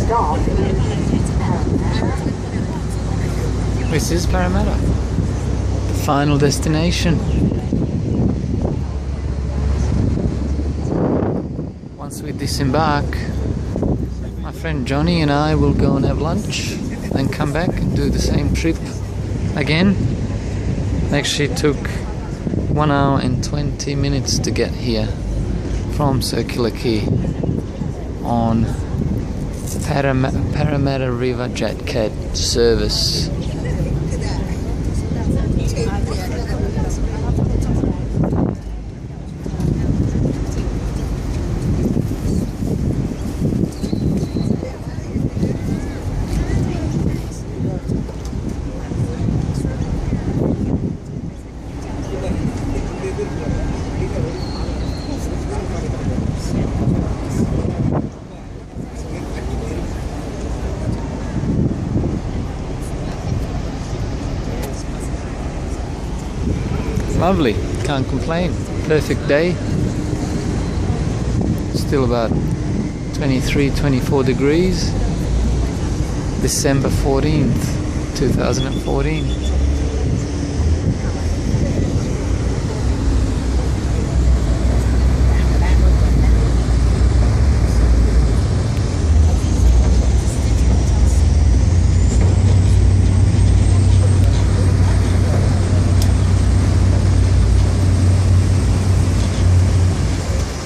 stop is Parramatta. This is Parramatta, the final destination. Once we disembark, my friend Johnny and I will go and have lunch, then come back and do the same trip again. It actually took 1 hour and 20 minutes to get here from Circular Quay on Parramatta Rivercat service. Lovely, can't complain. Perfect day. Still about 23, 24 degrees. December 14th, 2014.